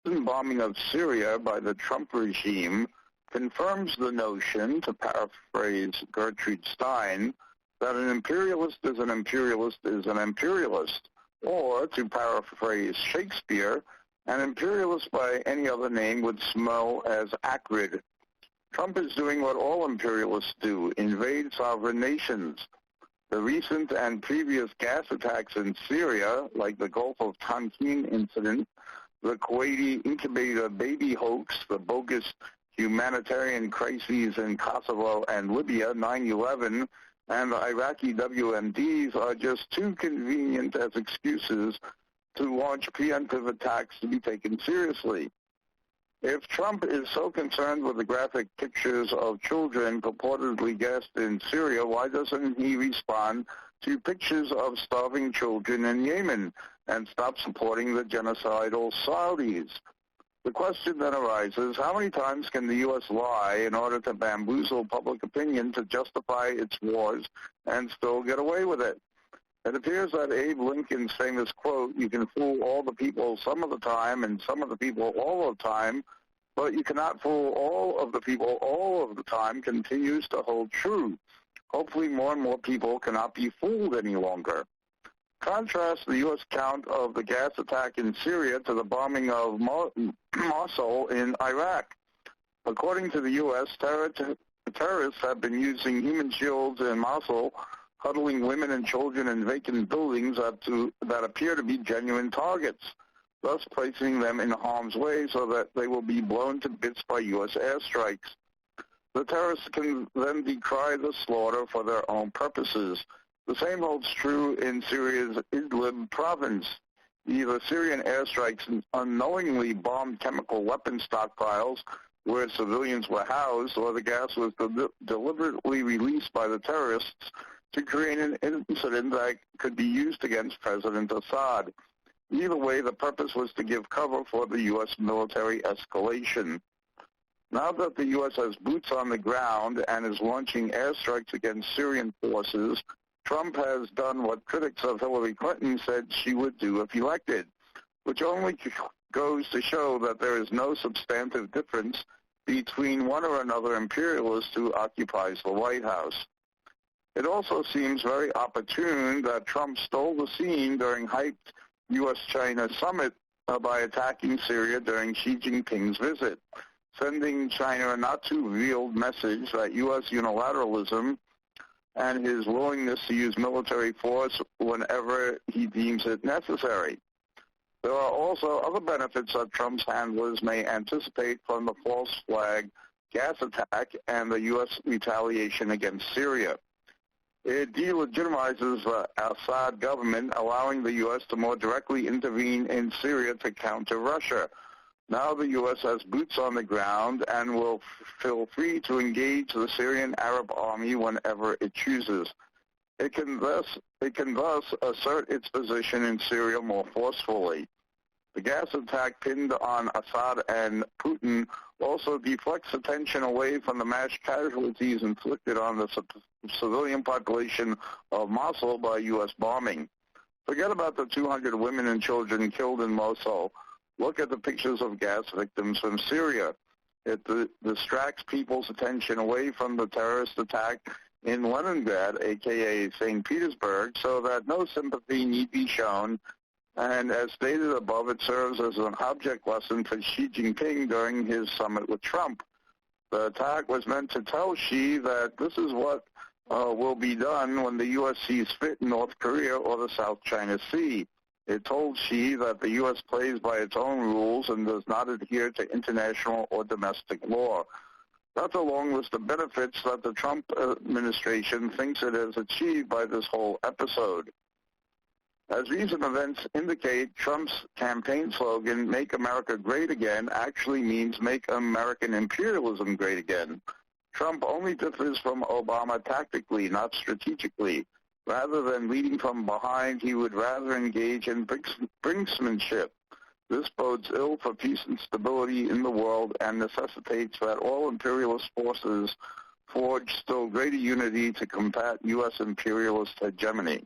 recent bombing of Syria by the Trump regime confirms the notion, to paraphrase Gertrude Stein, that an imperialist is an imperialist is an imperialist, or, to paraphrase Shakespeare, an imperialist by any other name would smell as acrid. Trump is doing what all imperialists do, invade sovereign nations. The recent and previous gas attacks in Syria, like the Gulf of Tonkin incident, the Kuwaiti incubator baby hoax, the bogus humanitarian crises in Kosovo and Libya, 9/11, and the Iraqi WMDs are just too convenient as excuses to launch preemptive attacks to be taken seriously. If Trump is so concerned with the graphic pictures of children purportedly gassed in Syria, why doesn't he respond to pictures of starving children in Yemen and stop supporting the genocidal Saudis? The question then arises, how many times can the U.S. lie in order to bamboozle public opinion to justify its wars and still get away with it? It appears that Abe Lincoln's famous quote, "You can fool all the people some of the time and some of the people all the time, but you cannot fool all of the people all of the time," continues to hold true. Hopefully more and more people cannot be fooled any longer. Contrast the U.S. count of the gas attack in Syria to the bombing of Mosul in Iraq. According to the U.S., terrorists have been using human shields in Mosul, huddling women and children in vacant buildings that appear to be genuine targets, thus placing them in harm's way so that they will be blown to bits by U.S. airstrikes. The terrorists can then decry the slaughter for their own purposes. The same holds true in Syria's Idlib province. Either Syrian airstrikes unknowingly bombed chemical weapon stockpiles where civilians were housed, or the gas was deliberately released by the terrorists to create an incident that could be used against President Assad. Either way, the purpose was to give cover for the U.S. military escalation. Now that the U.S. has boots on the ground and is launching airstrikes against Syrian forces, Trump has done what critics of Hillary Clinton said she would do if elected, which only goes to show that there is no substantive difference between one or another imperialist who occupies the White House. It also seems very opportune that Trump stole the scene during hyped U.S.-China summit by attacking Syria during Xi Jinping's visit, sending China a not-too-veiled message that U.S. unilateralism and his willingness to use military force whenever he deems it necessary. There are also other benefits that Trump's handlers may anticipate from the false flag gas attack and the U.S. retaliation against Syria. It delegitimizes the Assad government, allowing the U.S. to more directly intervene in Syria to counter Russia. Now the U.S. has boots on the ground and will feel free to engage the Syrian Arab army whenever it chooses. It can thus assert its position in Syria more forcefully. The gas attack pinned on Assad and Putin also deflects attention away from the mass casualties inflicted on the civilian population of Mosul by U.S. bombing. Forget about the 200 women and children killed in Mosul. Look at the pictures of gas victims from Syria. It distracts people's attention away from the terrorist attack in Leningrad, a.k.a. St. Petersburg, so that no sympathy need be shown. And as stated above, it serves as an object lesson for Xi Jinping during his summit with Trump. The attack was meant to tell Xi that this is what will be done when the U.S. sees fit in North Korea or the South China Sea. It told Xi that the U.S. plays by its own rules and does not adhere to international or domestic law. That's a long list of benefits that the Trump administration thinks it has achieved by this whole episode. As recent events indicate, Trump's campaign slogan, "Make America Great Again," actually means "Make American Imperialism Great Again." Trump only differs from Obama tactically, not strategically. Rather than leading from behind, he would rather engage in brinksmanship. This bodes ill for peace and stability in the world and necessitates that all imperialist forces forge still greater unity to combat U.S. imperialist hegemony.